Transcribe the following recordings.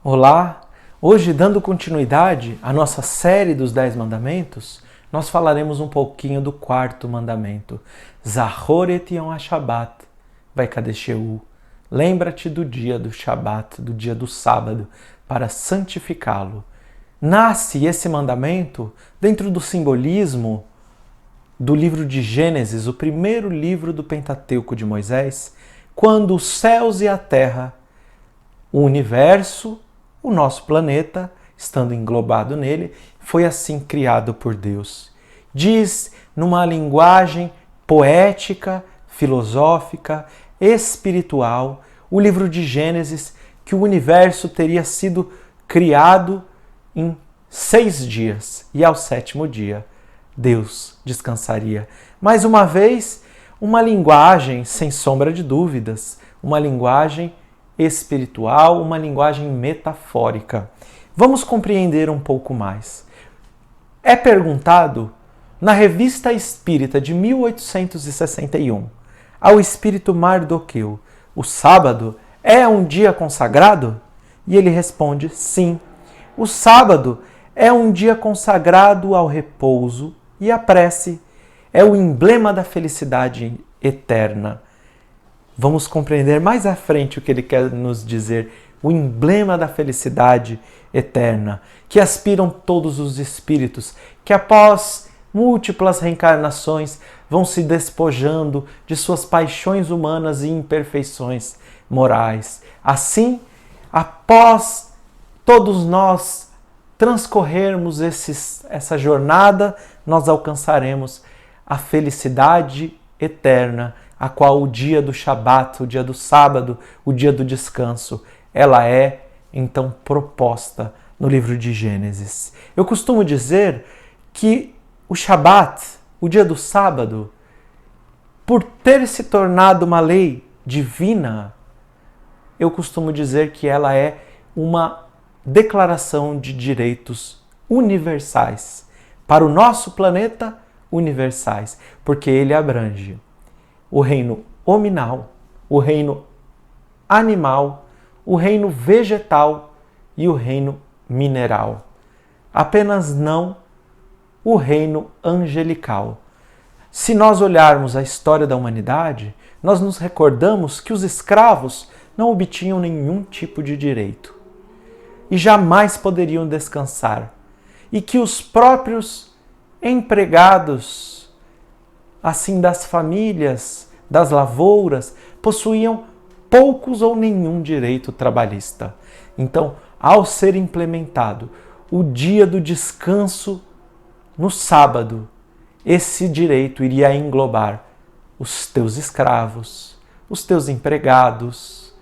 Olá! Hoje, dando continuidade à nossa série dos 10 mandamentos, nós falaremos um pouquinho do quarto mandamento. Zachor et Yom HaShabbat Vaikadesheu. Lembra-te do dia do Shabat, do dia do sábado, para santificá-lo. Nasce esse mandamento dentro do simbolismo do livro de Gênesis, o primeiro livro do Pentateuco de Moisés, quando os céus e a terra, o universo, o nosso planeta, estando englobado nele, foi assim criado por Deus. Diz numa linguagem poética, filosófica, espiritual, o livro de Gênesis, que o universo teria sido criado em 6 dias e ao 7º dia Deus descansaria. Mais uma vez, uma linguagem, sem sombra de dúvidas, uma linguagem espiritual, uma linguagem metafórica. Vamos compreender um pouco mais. É perguntado na Revista Espírita de 1861 ao espírito Mardoqueu: o sábado é um dia consagrado? E ele responde: sim. O sábado é um dia consagrado ao repouso e à prece. É o emblema da felicidade eterna. Vamos compreender mais à frente o que ele quer nos dizer. O emblema da felicidade eterna, que aspiram todos os espíritos, que após múltiplas reencarnações vão se despojando de suas paixões humanas e imperfeições morais. Assim, após todos nós transcorrermos essa jornada, nós alcançaremos a felicidade eterna, a qual o dia do Shabat, o dia do sábado, o dia do descanso, ela é então proposta no livro de Gênesis. Eu costumo dizer que o Shabat, o dia do sábado, por ter se tornado uma lei divina, eu costumo dizer que ela é uma declaração de direitos universais, para o nosso planeta, universais, porque ele abrange o reino hominal, o reino animal, o reino vegetal e o reino mineral. Apenas não o reino angelical. Se nós olharmos a história da humanidade, nós nos recordamos que os escravos não obtinham nenhum tipo de direito e jamais poderiam descansar, e que os próprios empregados, assim das famílias, das lavouras, possuíam poucos ou nenhum direito trabalhista. Então, ao ser implementado o dia do descanso no sábado, esse direito iria englobar os teus escravos, os teus empregados,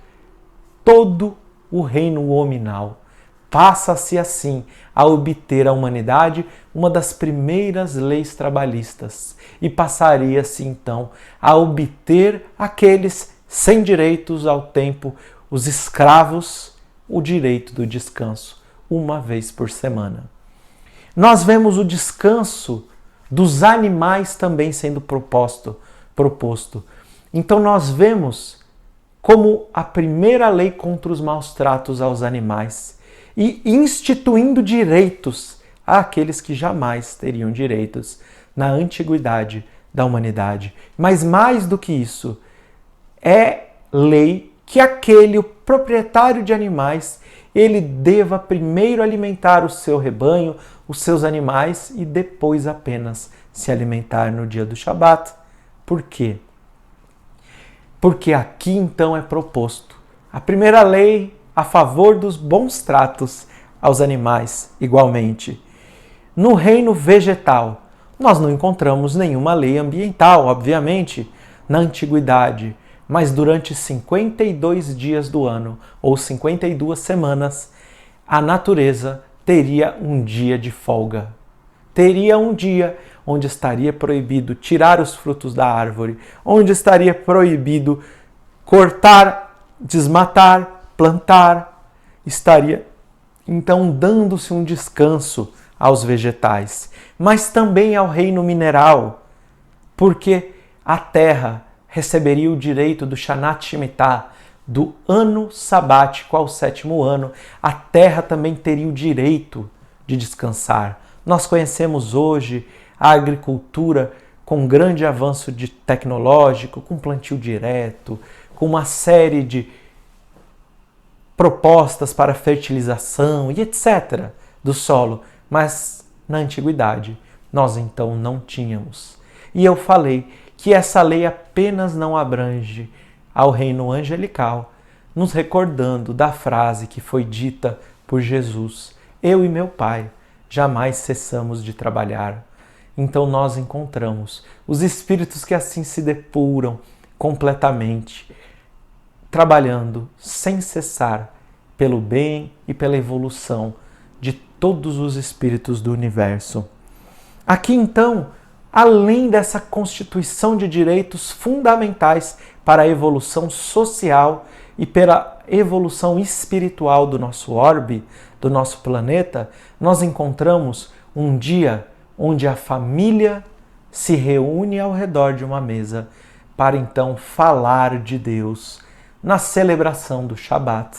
todo o reino hominal. Passa-se assim a obter a humanidade uma das primeiras leis trabalhistas e passaria-se então a obter aqueles sem direitos ao tempo, os escravos, o direito do descanso, uma vez por semana. Nós vemos o descanso dos animais também sendo proposto. Então nós vemos como a primeira lei contra os maus tratos aos animais e instituindo direitos àqueles que jamais teriam direitos na antiguidade da humanidade. Mas mais do que isso, é lei que o proprietário de animais, ele deva primeiro alimentar o seu rebanho, os seus animais, e depois apenas se alimentar no dia do Shabat. Por quê? Porque aqui então é proposto a primeira lei a favor dos bons tratos aos animais, igualmente. No reino vegetal, nós não encontramos nenhuma lei ambiental, obviamente, na antiguidade, mas durante 52 dias do ano, ou 52 semanas, a natureza teria um dia de folga. Teria um dia onde estaria proibido tirar os frutos da árvore, onde estaria proibido cortar, desmatar, plantar. Estaria então dando-se um descanso aos vegetais, mas também ao reino mineral, porque a terra receberia o direito do Shanat Shemitah, do ano sabático ao 7º ano, a terra também teria o direito de descansar. Nós conhecemos hoje a agricultura com grande avanço tecnológico, com plantio direto, com uma série de propostas para fertilização e etc. do solo, mas na antiguidade nós então não tínhamos. E eu falei que essa lei apenas não abrange ao reino angelical, nos recordando da frase que foi dita por Jesus: eu e meu Pai jamais cessamos de trabalhar. Então nós encontramos os espíritos que assim se depuram completamente, trabalhando sem cessar pelo bem e pela evolução de todos os espíritos do universo. Aqui então, além dessa constituição de direitos fundamentais para a evolução social e pela evolução espiritual do nosso orbe, do nosso planeta, nós encontramos um dia onde a família se reúne ao redor de uma mesa para então falar de Deus na celebração do Shabat,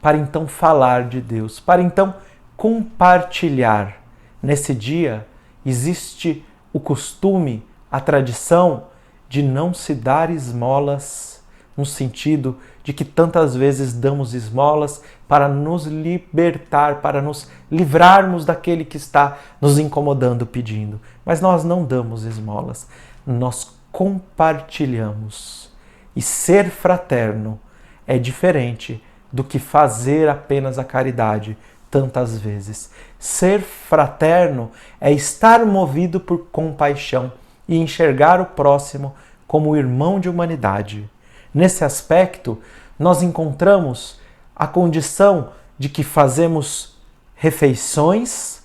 para então falar de Deus, para então compartilhar. Nesse dia existe o costume, a tradição de não se dar esmolas, no sentido de que tantas vezes damos esmolas para nos libertar, para nos livrarmos daquele que está nos incomodando pedindo. Mas nós não damos esmolas, nós compartilhamos. E ser fraterno é diferente do que fazer apenas a caridade tantas vezes. Ser fraterno é estar movido por compaixão e enxergar o próximo como irmão de humanidade. Nesse aspecto, nós encontramos a condição de que fazemos refeições,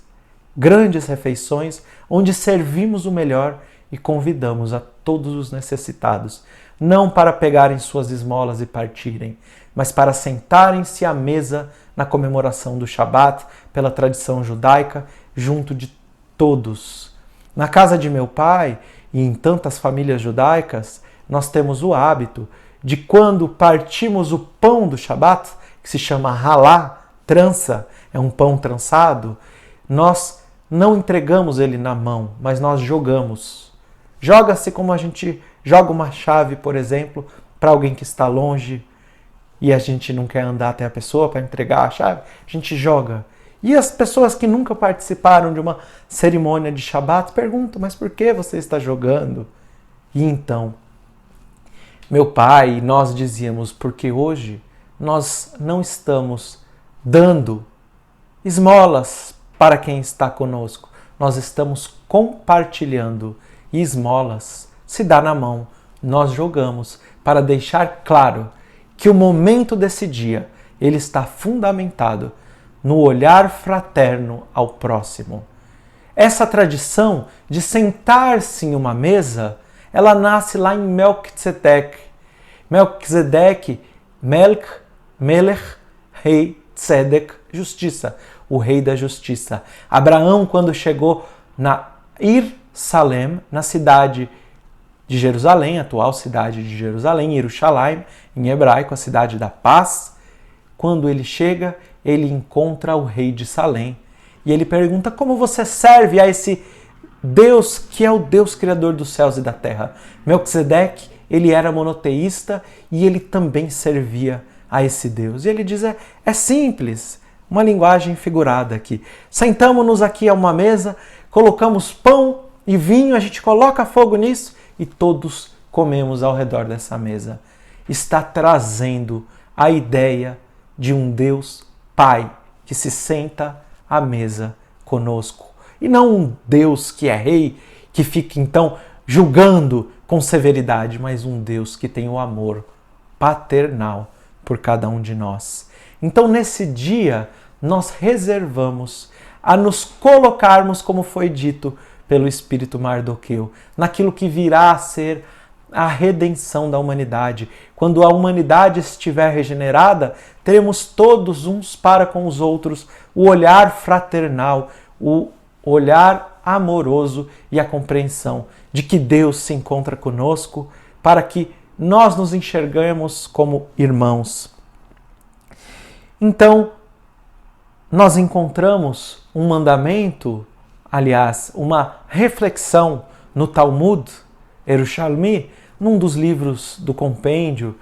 grandes refeições, onde servimos o melhor e convidamos a todos os necessitados, não para pegarem suas esmolas e partirem, mas para sentarem-se à mesa na comemoração do Shabat, pela tradição judaica, junto de todos. Na casa de meu pai e em tantas famílias judaicas, nós temos o hábito de quando partimos o pão do Shabat, que se chama halá, trança, é um pão trançado, nós não entregamos ele na mão, mas nós jogamos. Joga-se como a gente joga uma chave, por exemplo, para alguém que está longe e a gente não quer andar até a pessoa para entregar a chave, a gente joga. E as pessoas que nunca participaram de uma cerimônia de Shabat perguntam, mas por que você está jogando? E então, meu pai e nós dizíamos, porque hoje nós não estamos dando esmolas para quem está conosco, nós estamos compartilhando. E esmolas se dá na mão, nós jogamos para deixar claro que o momento desse dia ele está fundamentado no olhar fraterno ao próximo. Essa tradição de sentar-se em uma mesa, ela nasce lá em Melquisedeque. Melquisedeque, Melech, rei, Tzedek, justiça, o rei da justiça. Abraão, quando chegou na Salem, na cidade de Jerusalém, atual cidade de Jerusalém, Yerushalayim, em hebraico, a cidade da paz, quando ele chega, ele encontra o rei de Salém. E ele pergunta, como você serve a esse Deus que é o Deus criador dos céus e da terra? Melquisedeque, ele era monoteísta e ele também servia a esse Deus. E ele diz, é simples, uma linguagem figurada aqui. Sentamos-nos aqui a uma mesa, colocamos pão e vinho, a gente coloca fogo nisso e todos comemos ao redor dessa mesa. Está trazendo a ideia de um Deus Pai que se senta à mesa conosco. E não um Deus que é rei, que fica então julgando com severidade, mas um Deus que tem o amor paternal por cada um de nós. Então nesse dia nós reservamos a nos colocarmos, como foi dito pelo Espírito Mardoqueu, naquilo que virá a ser a redenção da humanidade. Quando a humanidade estiver regenerada, teremos todos uns para com os outros o olhar fraternal, o olhar amoroso e a compreensão de que Deus se encontra conosco para que nós nos enxergamos como irmãos. Então, nós encontramos um mandamento, aliás, uma reflexão no Talmud Yerushalmi, num dos livros do compêndio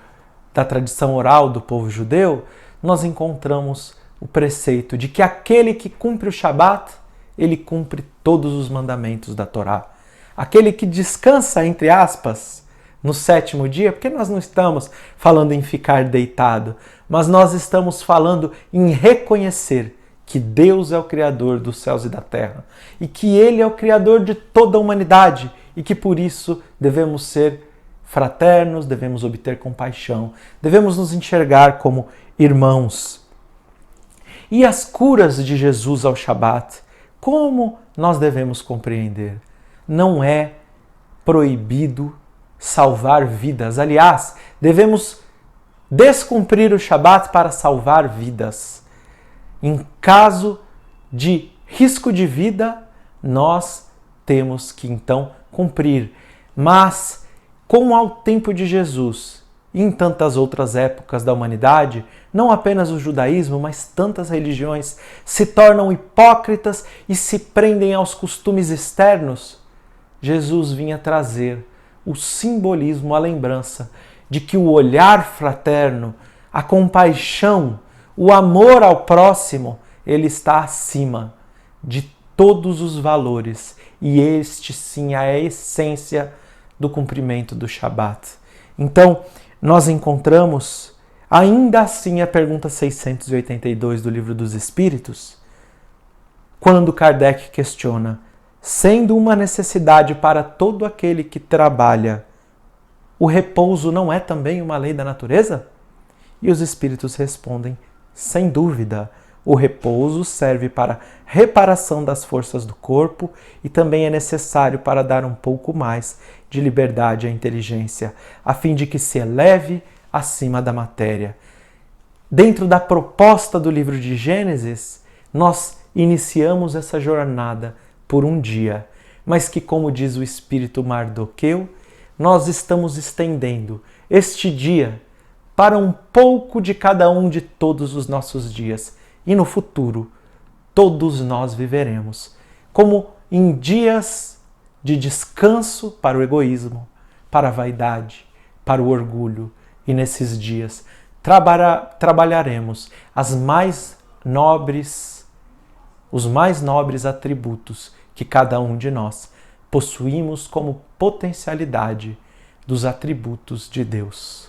da tradição oral do povo judeu, nós encontramos o preceito de que aquele que cumpre o Shabat, ele cumpre todos os mandamentos da Torá. Aquele que descansa, entre aspas, no sétimo dia, porque nós não estamos falando em ficar deitado, mas nós estamos falando em reconhecer que Deus é o Criador dos céus e da terra e que Ele é o Criador de toda a humanidade e que por isso devemos ser fraternos, devemos obter compaixão, devemos nos enxergar como irmãos. E as curas de Jesus ao Shabat, como nós devemos compreender? Não é proibido salvar vidas. Aliás, devemos descumprir o Shabat para salvar vidas. Em caso de risco de vida, nós temos que então cumprir. Mas, como ao tempo de Jesus e em tantas outras épocas da humanidade, não apenas o judaísmo, mas tantas religiões se tornam hipócritas e se prendem aos costumes externos, Jesus vinha trazer o simbolismo, a lembrança de que o olhar fraterno, a compaixão, o amor ao próximo, ele está acima de todos os valores. E este sim é a essência do cumprimento do Shabat. Então, nós encontramos, ainda assim, a pergunta 682 do Livro dos Espíritos, quando Kardec questiona: sendo uma necessidade para todo aquele que trabalha, o repouso não é também uma lei da natureza? E os Espíritos respondem: sem dúvida, o repouso serve para reparação das forças do corpo e também é necessário para dar um pouco mais de liberdade à inteligência, a fim de que se eleve acima da matéria. Dentro da proposta do livro de Gênesis, nós iniciamos essa jornada por um dia, mas que, como diz o Espírito Mardoqueu, nós estamos estendendo este dia para um pouco de cada um de todos os nossos dias. E no futuro, todos nós viveremos como em dias de descanso para o egoísmo, para a vaidade, para o orgulho. E nesses dias trabalharemos os mais nobres atributos que cada um de nós possuímos como potencialidade dos atributos de Deus.